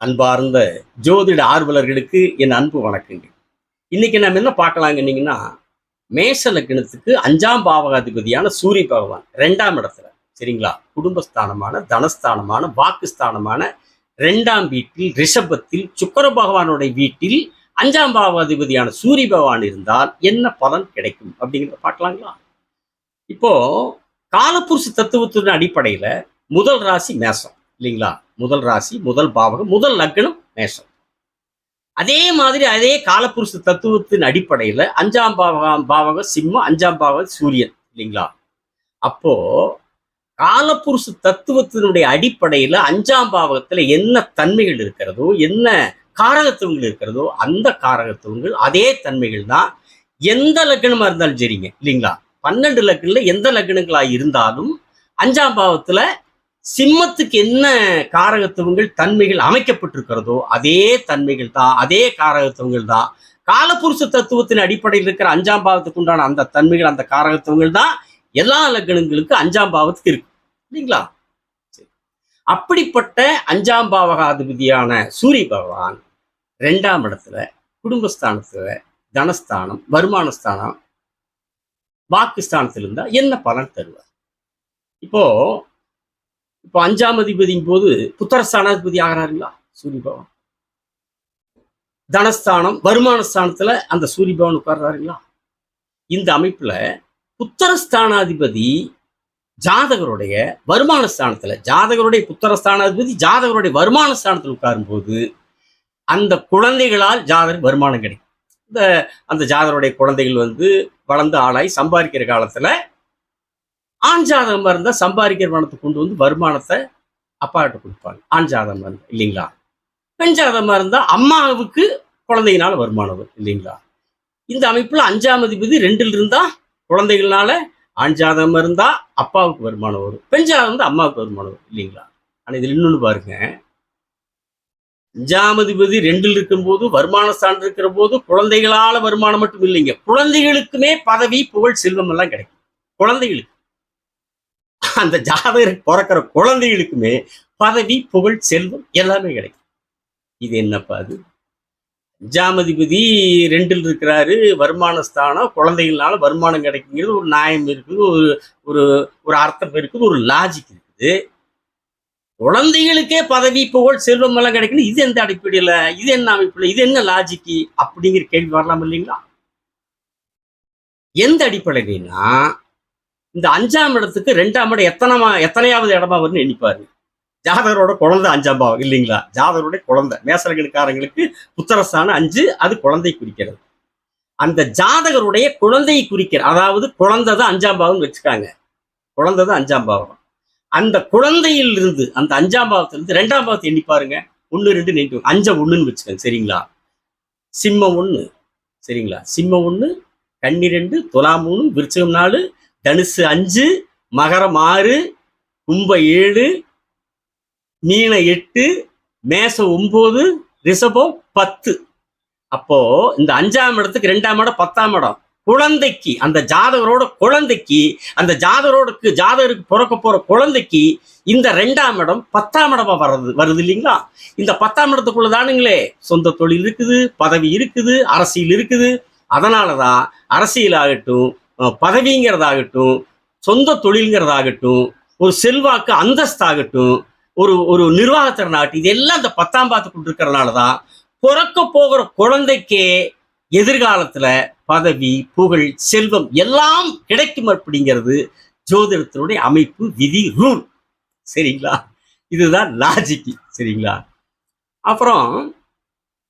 அன்பார்ந்த ஜோதிட ஆர்வலர்களுக்கு என் அன்பு வணக்கங்கள். இன்னைக்கு நம்ம என்ன பார்க்கலாங்கன்னீங்கன்னா, மேஷ லக்னத்துக்கு 5ஆம் பாவகாதிபதியான சூரிய பகவான் 2ஆம் இடத்துல, சரிங்களா? குடும்பஸ்தானமான, தனஸ்தானமான, வாக்குஸ்தானமான 2ஆம் வீட்டில் ரிஷபத்தில் சுக்கிர பகவானுடைய வீட்டில் 5ஆம் பாவகாதிபதியான சூரிய பகவான் இருந்தால் என்ன பலன் கிடைக்கும் அப்படிங்கிறத பார்க்கலாங்களா? இப்போ காலப்புருஷ தத்துவத்தின் அடிப்படையில முதல் ராசி மேஷம் இல்லைங்களா? முதல் ராசி, முதல் பாவகம், முதல் லக்னம் மேஷம். அதே மாதிரி அதே காலப்புருஷ தத்துவத்தின் அடிப்படையில 5ஆம் பாவகம் சிம்மம், 5ஆம் பாவகம் சூரியன் இல்லைங்களா? அப்போ காலப்புருஷ தத்துவத்தினுடைய அடிப்படையில 5ஆம் பாவகத்துல என்ன தன்மைகள் இருக்கிறதோ, என்ன காரகத்துவங்கள் இருக்கிறதோ, அந்த காரகத்துவங்கள் அதே தன்மைகள் தான் எந்த லக்னமா இருந்தாலும் சரிங்க இல்லைங்களா? 12 லக்னத்துல எந்த லக்னங்களா இருந்தாலும் 5ஆம் பாவத்துல சிம்மத்துக்கு என்ன காரகத்துவங்கள் தன்மைகள் அமைக்கப்பட்டிருக்கிறதோ அதே தன்மைகள் தான், அதே காரகத்துவங்கள் தான் காலப்புருஷ தத்துவத்தின் அடிப்படையில் இருக்கிற 5ஆம் பாவத்துக்கு உண்டான அந்த தன்மைகள், அந்த காரகத்துவங்கள் தான் எல்லா லக்னங்களுக்கு 5ஆம் பாவத்துக்கு இருக்கு இல்லைங்களா? அப்படிப்பட்ட 5ஆம் பாவகாதிபதியான சூரிய பகவான் 2ஆம் இடத்துல குடும்பஸ்தானத்துல, தனஸ்தானம், வருமானஸ்தானம், வாக்குஸ்தானத்தில் இருந்தா என்ன பலன் தருவார்? இப்போ 5ஆம் அதிபதியின் போது புத்திரஸ்தானாதிபதி ஆகிறாருங்களா சூரிய பகவான். தனஸ்தானம், வருமானஸ்தானத்துல அந்த சூரிய பகவான் உட்கார்றாருங்களா? இந்த அமைப்புல புத்திரஸ்தானாதிபதி ஜாதகருடைய வருமானஸ்தானத்துல, ஜாதகருடைய புத்திரஸ்தானாதிபதி ஜாதகருடைய வருமானஸ்தானத்தில் உட்காரும் போது அந்த குழந்தைகளால் ஜாதகர் வருமானம் கிடைக்கும். அந்த ஜாதகருடைய குழந்தைகள் வளர்ந்து ஆளாய் சம்பாதிக்கிற காலத்துல ஆண் ஜாதகமா இருந்தா சம்பாதிக்கிற பணத்தை கொண்டு வருமானத்தை அப்பா கிட்ட கொடுப்பாங்க. ஆண் ஜாதகமா இருந்தா இல்லைங்களா? பெண் ஜாதகமா இருந்தா அம்மாவுக்கு குழந்தைகளால வருமானம் வரும் இல்லைங்களா? இந்த அமைப்புல 5ஆம் அதிபதி 2ல் இருந்தா குழந்தைகள்னால ஆண் ஜாதகமா இருந்தா அப்பாவுக்கு வருமானம் வரும், பெண் ஜாதகம் இருந்தா அம்மாவுக்கு வருமானம் வரும் இல்லைங்களா? ஆனா இதுல இன்னொன்னு பாருங்க, 5ஆம் அதிபதி 2ல் இருக்கும்போது வருமானஸ்தானம் இருக்கிற போது குழந்தைகளால வருமானம் மட்டும் இல்லைங்க, குழந்தைகளுக்குமே பதவி, புகழ், செல்வம் எல்லாம் கிடைக்கும். குழந்தைகளுக்கு, அந்த ஜாதகருக்கு பிறக்கிற குழந்தைகளுக்குமே பதவி, புகழ், செல்வம் எல்லாமே கிடைக்கும். இது என்னப்பா அது? 5ஆம் அதிபதி 2ல் இருக்கிறாரு, வருமானஸ்தானம், குழந்தைகள்னால வருமானம் கிடைக்குங்கிறது ஒரு நியாயம் இருக்குது, ஒரு ஒரு அர்த்தம் இருக்குது, ஒரு லாஜிக் இருக்குது. குழந்தைகளுக்கே பதவி, புகழ், செல்வம் எல்லாம் கிடைக்கணும், இது எந்த அடிப்படையில, இது என்ன அமைப்புல, இது என்ன லாஜிக்கு அப்படிங்கிற கேள்வி வரலாம் இல்லைங்களா? எந்த அடிப்படையினா இந்த 5ஆம் இடத்துக்கு 2ஆம் இடம் எத்தனையாவது இடமா வரும்னு எண்ணிப்பாரு. ஜாதகரோட குழந்தை 5ஆம் பாவம் இல்லைங்களா? ஜாதகருடைய குழந்தை, மேசலகனுக்காரங்களுக்கு புத்திரஸ்தானம் 5, அது குழந்தை குறிக்கிறது. அந்த ஜாதகருடைய குழந்தையை குறிக்கிற, அதாவது குழந்தை தான் 5ஆம் பாவம் வச்சுக்காங்க, குழந்தை தான் 5ஆம் பாவம். அந்த குழந்தையில் இருந்து, அந்த 5ஆம் பாவத்திலிருந்து 2ஆம் பாவத்தை எண்ணி பாருங்க. 1 2 நீட்டு 5 1ன்னு வச்சுக்கோங்க சரிங்களா? சிம்மம் 1 சரிங்களா? சிம்மம் 1, கன்னி 2, துலாம் 3, விருச்சிகம் 4, தனுசு 5, மகரம் 6, கும்ப 7, மீன 8, மேசம் 9, ரிஷபம் 10. அப்போ இந்த 5ஆம் இடத்துக்கு 2ஆம் இடம் 10ஆம் இடம். குழந்தைக்கு, அந்த ஜாதகரோட குழந்தைக்கு, அந்த ஜாதகருக்கு பிறக்க போற குழந்தைக்கு இந்த 2ஆம் இடம் 10ஆம் இடமா வருது இல்லைங்களா? இந்த 10ஆம் இடத்துக்குள்ள தானுங்களே சொந்த தொழில் இருக்குது, பதவி இருக்குது, அரசியல் இருக்குது. அதனாலதான் அரசியலாகட்டும், பதவிங்கிறதாகட்டும், சொந்த தொழில்ங்கிறதாகட்டும், ஒரு செல்வாக்கு அந்தஸ்தாகட்டும், ஒரு நிர்வாகத்திறனாகட்டும், இதெல்லாம் இந்த 10ஆம் பாவத்துக்குள் இருக்கிறதுனாலதான் பிறக்க போகிற குழந்தைக்கே எதிர்காலத்துல பதவி, புகழ், செல்வம் எல்லாம் கிடைக்கும் அப்படிங்கிறது ஜோதிடத்தினுடைய அமைப்பு, விதி, ரூல் சரிங்களா? இதுதான் லாஜிக்கு சரிங்களா? அப்புறம்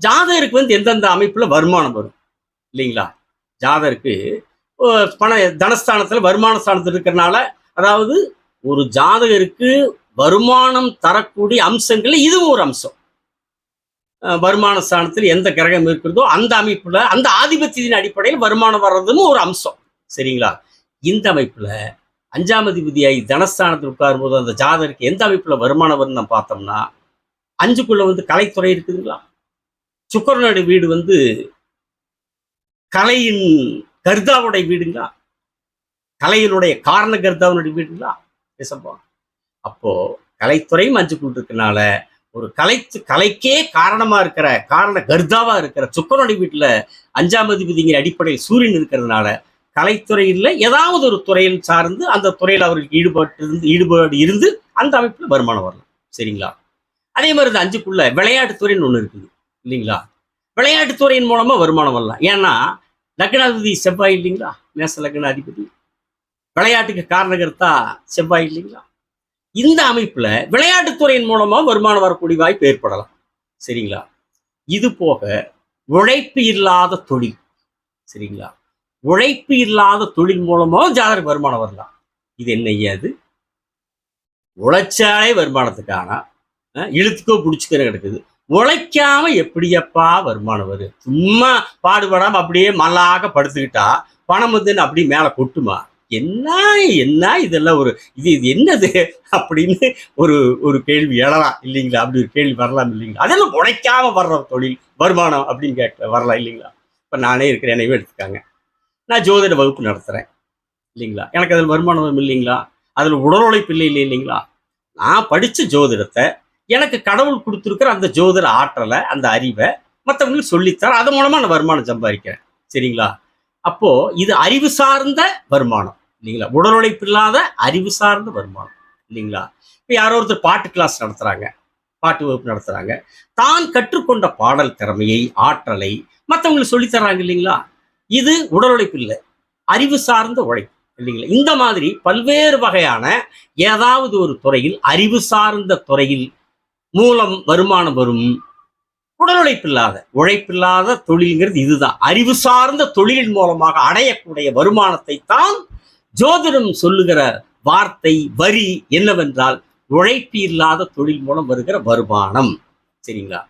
ஜாதகருக்கு எந்தெந்த அமைப்புல வருமானம் வரும் இல்லைங்களா? ஜாதகருக்கு தனஸ்தானத்துல வருமானஸ்தானத்தில் இருக்கிறனால, அதாவது ஒரு ஜாதகருக்கு வருமானம் தரக்கூடிய அம்சங்கள் இதுவும் ஒரு அம்சம். வருமானஸ்தானத்தில் எந்த கிரகம் இருக்கிறதோ அந்த அமைப்புல, அந்த ஆதிபத்தியின் அடிப்படையில் வருமானம் வர்றதுன்னு ஒரு அம்சம் சரிங்களா? இந்த அமைப்புல 5ஆம் அதிபதியாகி தனஸ்தானத்தில் உட்காரும் போது அந்த ஜாதகருக்கு எந்த அமைப்புல வருமானம் வரும்னு நம்ம பார்த்தோம்னா, 5க்குள்ள கலைத்துறை இருக்குதுங்களா? சுக்கிரனுடைய வீடு கலையின் கர்த்தாவுடைய வீடுங்களா? கலையினுடைய காரண கர்த்தாவுடைய வீடுங்களா? அப்போ கலைத்துறையும் 5க்குள் இருக்கனால ஒரு கலைக்கே காரணமா இருக்கிற கர்த்தாவா இருக்கிற சுக்கிரனுடைய வீட்டுல 5ஆம் அதிபதிங்கிற அடிப்படையில் சூரியன் இருக்கிறதுனால கலைத்துறையில் ஏதாவது ஒரு துறையில் சார்ந்து அந்த துறையில் அவர்களுக்கு ஈடுபாடு இருந்து அந்த அமைப்புல வருமானம் வரலாம். சரிங்களா? அதே மாதிரி இந்த 5க்குள்ள விளையாட்டுத்துறைன்னு ஒண்ணு இருக்குது இல்லைங்களா? விளையாட்டுத்துறையின் மூலமா வருமானம் வரலாம். ஏன்னா லக்னாதிபதி செவ்வாய் இல்லைங்களா? மேச லக்னாதிபதி விளையாட்டுக்கு காரணகர்த்தா செவ்வாய் இல்லைங்களா? இந்த அமைப்புல விளையாட்டுத்துறையின் மூலமா வருமானம் வரக்கூடிய வாய்ப்பு ஏற்படலாம். சரிங்களா? இது போக உழைப்பு இல்லாத தொழில். சரிங்களா? உழைப்பு இல்லாத தொழில் மூலமா ஜாதகருக்கு வருமானம் வரலாம். இது என்ன ஐயாது? உழைச்சாலே வருமானத்துக்கான இழுத்துக்கோ பிடிச்சிக்கிற கிடக்குது. உழைக்காம எப்படியப்பா வருமானம் வரும்? சும்மா பாடுபடாம அப்படியே மல்லாக படுத்துக்கிட்டா பணம் வந்து அப்படி மேல கொட்டுமா? என்ன என்ன இதெல்லாம் இது என்னது அப்படின்னு ஒரு கேள்வி எழலாம் இல்லைங்களா? அப்படி ஒரு கேள்வி வரலாம் இல்லைங்களா? அதெல்லாம் உழைக்காம வர்ற தொழில் வருமானம் அப்படின்னு வரலாம் இல்லைங்களா? இப்ப நானே இருக்கிற என்னையும் எடுத்துக்காங்க. நான் ஜோதிட வகுப்பு நடத்துறேன் இல்லைங்களா? எனக்கு அதில் வருமானம் வரும் இல்லைங்களா? அதில் உடல் உழைப்பு இல்லைங்களா? நான் படிச்ச ஜோதிடத்தை எனக்கு கடவுள் கொடுத்துருக்கிற அந்த ஜோதிட ஆற்றலை, அந்த அறிவை மற்றவங்களுக்கு சொல்லித்தர, அதன் மூலமா நான் வருமானம் சம்பாதிக்கிறேன். சரிங்களா? அப்போ இது அறிவு சார்ந்த வருமானம் இல்லைங்களா? உடல் உழைப்பு இல்லாத அறிவு சார்ந்த வருமானம் இல்லைங்களா? இப்போ யாரோ ஒருத்தர் பாட்டு கிளாஸ் நடத்துறாங்க, பாட்டு வகுப்பு நடத்துறாங்க, தான் கற்றுக்கொண்ட பாடல் திறமையை, ஆற்றலை மற்றவங்களுக்கு சொல்லித்தர்றாங்க இல்லைங்களா? இது உடல் உழைப்பு இல்லை, அறிவு சார்ந்த உழைப்பு இல்லைங்களா? இந்த மாதிரி பல்வேறு வகையான ஏதாவது ஒரு துறையில், அறிவு சார்ந்த துறையில் மூலம் வருமானம் வரும். உடல் உழைப்பில்லாத தொழில்ங்கிறது இதுதான். அறிவு சார்ந்த தொழிலின் மூலமாக அடையக்கூடிய வருமானத்தை தான் ஜோதிடம் சொல்லுகிற வார்த்தை வரி என்னவென்றால் உழைப்பு இல்லாத தொழில் மூலம் வருகிற வருமானம். சரிங்களா?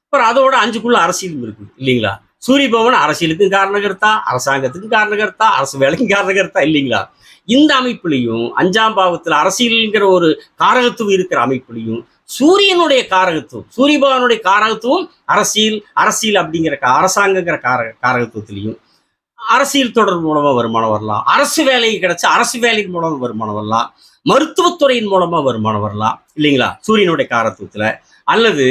அப்புறம் அதோட 5க்குள்ள அரசியலும் இருக்கு இல்லைங்களா? சூரிய பகவான் அரசியலுக்கும் காரணகர்த்தா, அரசாங்கத்துக்கும் காரணகர்த்தா, அரசு வேலைக்கும் காரணகர்த்தா இல்லைங்களா? இந்த அமைப்புலையும் 5ஆம் பாவத்தில் அரசியல்ங்கிற ஒரு காரகத்துவம் இருக்கிற அமைப்புலையும் சூரியனுடைய காரகத்துவம், சூரிய பகவானுடைய காரகத்துவம் அரசியல் அப்படிங்கிற அரசாங்கங்கிற காரகத்துவத்திலையும் அரசியல் தொடர்பு மூலமா வருமானம் வரலாம். அரசு வேலை கிடைச்சா அரசு வேலையின் மூலமா வருமானம் வரலாம். மருத்துவத்துறையின் மூலமா வருமானம் வரலாம் இல்லைங்களா? சூரியனுடைய காரகத்துவத்துல. அல்லது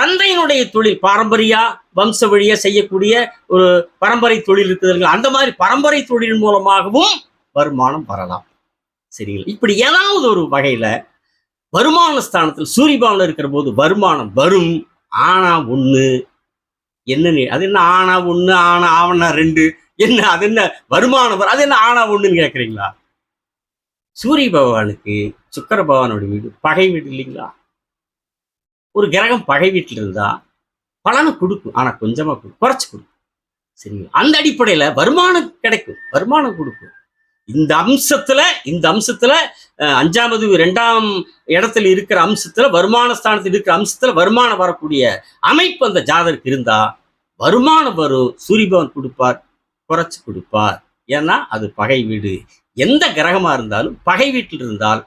தந்தையினுடைய தொழில் பாரம்பரியா வம்ச வழியா செய்யக்கூடிய ஒரு பரம்பரை தொழில் இருக்குதுங்களா? அந்த மாதிரி பரம்பரை தொழில் மூலமாகவும் வருமானம் வரலாம். சரிங்களா? இப்படி ஏதாவது ஒரு வகையில வருமான ஸ்தானத்தில் சூரிய பகவான் இருக்கிற போது வருமானம் வரும். ஆனா ஒண்ணு என்ன, அது என்ன ஆனா ஒண்ணு ஆவணா 2 என்ன, அது என்ன வருமானம் வரும், அது என்ன ஆனா ஒண்ணுன்னு கேட்குறீங்களா? சூரிய பகவானுக்கு சுக்கிர பகவானோட வீடு பகை வீடு இல்லைங்களா? ஒரு கிரகம் பகை வீட்டில் இருந்தா பலனை கொடுக்கும், ஆனா கொஞ்சமா குறைச்சு கொடுக்கும். சரிங்களா? அந்த அடிப்படையில வருமானம் கிடைக்கும், வருமானம் கொடுக்கும். இந்த அம்சத்துல 5ஆவது 2ஆம் இடத்துல இருக்கிற அம்சத்துல, வருமான ஸ்தானத்தில் இருக்கிற அம்சத்துல வருமானம் வரக்கூடிய அமைப்பு அந்த ஜாதகருக்கு இருந்தா வருமானம் வரும். சூரிய பகவான் கொடுப்பார், குறைச்சு கொடுப்பார். ஏன்னா அது பகை வீடு. எந்த கிரகமா இருந்தாலும் பகை வீட்டில் இருந்தால்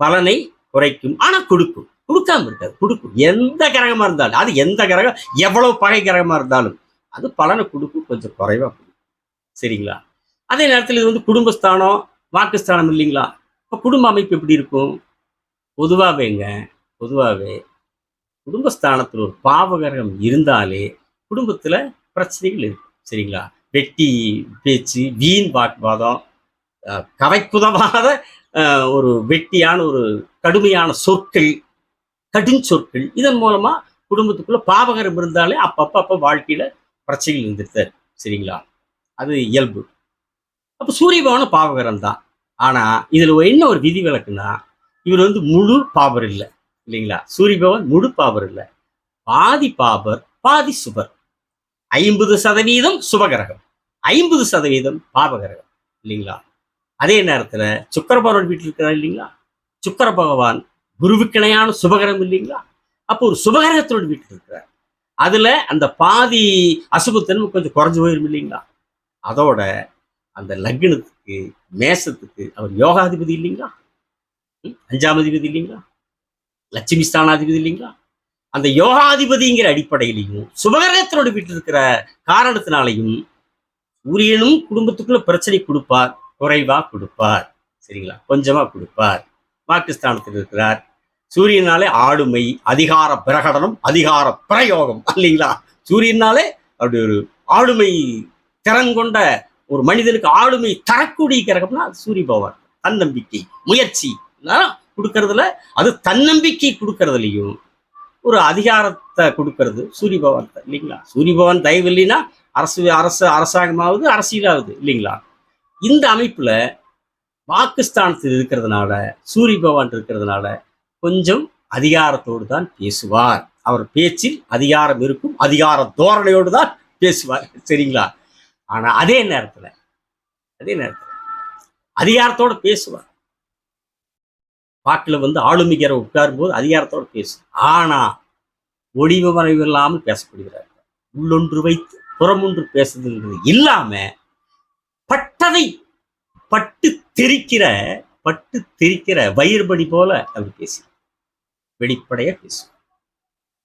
பலனை குறைக்கும், ஆனா கொடுக்கும். கொடுக்காம இருக்காது, கொடுக்கும். எந்த கிரகமா இருந்தாலும், அது எந்த கிரகம் எவ்வளவு பகை கிரகமா இருந்தாலும் அது பலனை கொடுக்கும், கொஞ்சம் குறைவா கொடுக்கும். சரிங்களா? அதே நேரத்தில் இது குடும்பஸ்தானம், வாக்குஸ்தானம் இல்லைங்களா? இப்போ குடும்ப அமைப்பு எப்படி இருக்கும்? பொதுவாகவே குடும்பஸ்தானத்தில் ஒரு பாவகிரகம் இருந்தாலே குடும்பத்துல பிரச்சனைகள் இருக்கும். சரிங்களா? வெட்டி பேச்சு, வீண் வாக்குவாதம், கவைக்குதவாத ஒரு வெட்டியான ஒரு கடுமையான சொற்கள், கடுஞ்சொற்கள், இதன் மூலமா குடும்பத்துக்குள்ள பாவகரம் இருந்தாலே அப்பப்ப வாழ்க்கையில பிரச்சனைகள் இருந்துட்டு. சரிங்களா? அது இயல்பு. அப்ப சூரிய பகவான் பாவகரம் தான். ஆனா இதுல என்ன ஒரு விதி விலக்குன்னா, இவர் முழு பாபர் இல்லை இல்லைங்களா? சூரிய பகவான் முழு பாபர் இல்லை, பாதி பாபர் பாதி சுபர். 50% சுபகிரகம், 50% பாபகிரகம் இல்லைங்களா? அதே நேரத்துல சுக்கிர பகவான் வீட்டில் இருக்கிறார் இல்லைங்களா? சுக்கிர பகவான் குருவுக்கிணையான சுபகிரகம் இல்லைங்களா? அப்போ ஒரு சுபகிரகத்தோட வீட்டில் இருக்கிறார். அதுல அந்த பாதி அசுபத்தன்மை கொஞ்சம் குறைஞ்சு போயிரும் இல்லைங்களா? அதோட அந்த லக்னத்துக்கு மேசத்துக்கு அவர் யோகாதிபதி இல்லைங்களா? 5ஆம் அதிபதி இல்லைங்களா? லட்சுமி ஸ்தானாதிபதி இல்லைங்களா? அந்த யோகாதிபதிங்கிற அடிப்படையிலையும் சுபகிரகத்தினோட வீட்டில் இருக்கிற காரணத்தினாலையும் சூரியனும் குடும்பத்துக்குள்ள பிரச்சனை கொடுப்பார், குறைவா கொடுப்பார். சரிங்களா? கொஞ்சமா கொடுப்பார். வாக்குஸ்தானத்தில் இருக்கிறார், சூரியனாலே ஆளுமை, அதிகார பிரகடனம், அதிகார பிரயோகம் இல்லைங்களா? சூரியனாலே அப்படி ஒரு ஆளுமை திறன் கொண்ட ஒரு மனிதனுக்கு ஆளுமை தரக்கூடிய கிரகம்னா அது சூரிய பகவான். தன்னம்பிக்கை, முயற்சி கொடுக்கறதுல, அது தன்னம்பிக்கை கொடுக்கறதுலையும் ஒரு அதிகாரத்தை கொடுக்கறது சூரிய பகவான் தான் இல்லைங்களா? சூரிய பகவான் தயவு இல்லைன்னா அரசாங்கமாவது, அரசியலாவது இல்லைங்களா? இந்த அமைப்புல பாகிஸ்தானத்தில் இருக்கிறதுனால, சூரிய பகவான் இருக்கிறதுனால கொஞ்சம் அதிகாரத்தோடு தான் பேசுவார். அவர் பேச்சில் அதிகாரம் இருக்கும், அதிகார தோரணையோடு தான் பேசுவார். சரிங்களா? ஆனா அதே நேரத்துல அதிகாரத்தோட பேசுவார். வாக்குல ஆளுமைக்கிற உட்காரும் போது அதிகாரத்தோட பேசும். ஆனா ஒளிவு மறைவு இல்லாமல் பேசப்படுகிறார். உள்ளொன்று வைத்து புறமொன்று பேசுதுன்றது இல்லாம பட்டதை பட்டு தெரிக்கிற வயிறுபடி போல அவர் பேசி வெளிப்படையா பேசுவார்.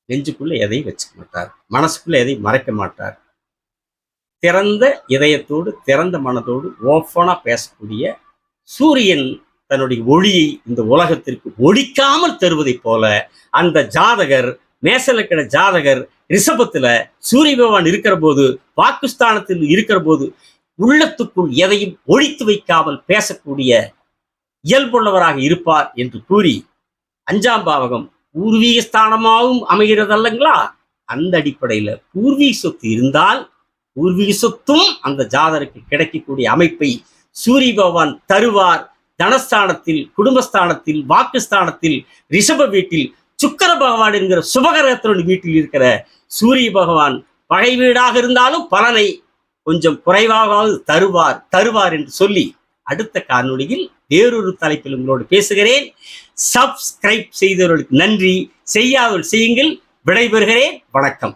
நெஞ்சுக்குள்ள எதையும் வச்சுக்க மாட்டார், மனசுக்குள்ள எதையும் மறைக்க மாட்டார். திறந்த இதயத்தோடு, திறந்த மனதோடு ஓப்பனா பேசக்கூடிய சூரியன் தன்னுடைய ஒளியை இந்த உலகத்திற்கு ஒழிக்காமல் தருவதை போல அந்த ஜாதகர், மேசலக்கண ஜாதகர் ரிஷபத்துல சூரிய பகவான் இருக்கிற போது, பாகிஸ்தானத்தில் இருக்கிற போது உள்ளத்துக்குள் எதையும் ஒழித்து வைக்காமல் பேசக்கூடிய இயல்புள்ளவராக இருப்பார் என்று கூறி, 5ஆம் பாவகம் பூர்வீக ஸ்தானமாகவும் அமைகிறது அல்லங்களா? அந்த அடிப்படையில பூர்வீக சொத்து இருந்தால் பூர்வீக சொத்தும் அந்த ஜாதகருக்கு கிடைக்கக்கூடிய அமைப்பை சூரிய பகவான் தருவார். தனஸ்தானத்தில், குடும்பஸ்தானத்தில், வாக்குஸ்தானத்தில், ரிஷப வீட்டில் சுக்கிர பகவான் என்கிற சுபகரத்துடன் வீட்டில் இருக்கிற சூரிய பகவான் பகை வீடாக இருந்தாலும் பலனை கொஞ்சம் குறைவாக தருவார் என்று சொல்லி அடுத்த காணொளியில் வேறொரு தலைப்பில் உங்களோடு பேசுகிறேன். சப்ஸ்கிரைப் செய்தவர்களுக்கு நன்றி, செய்யாதவர்கள் செய்யுங்கள். விடைபெறுகிறேன். வணக்கம்.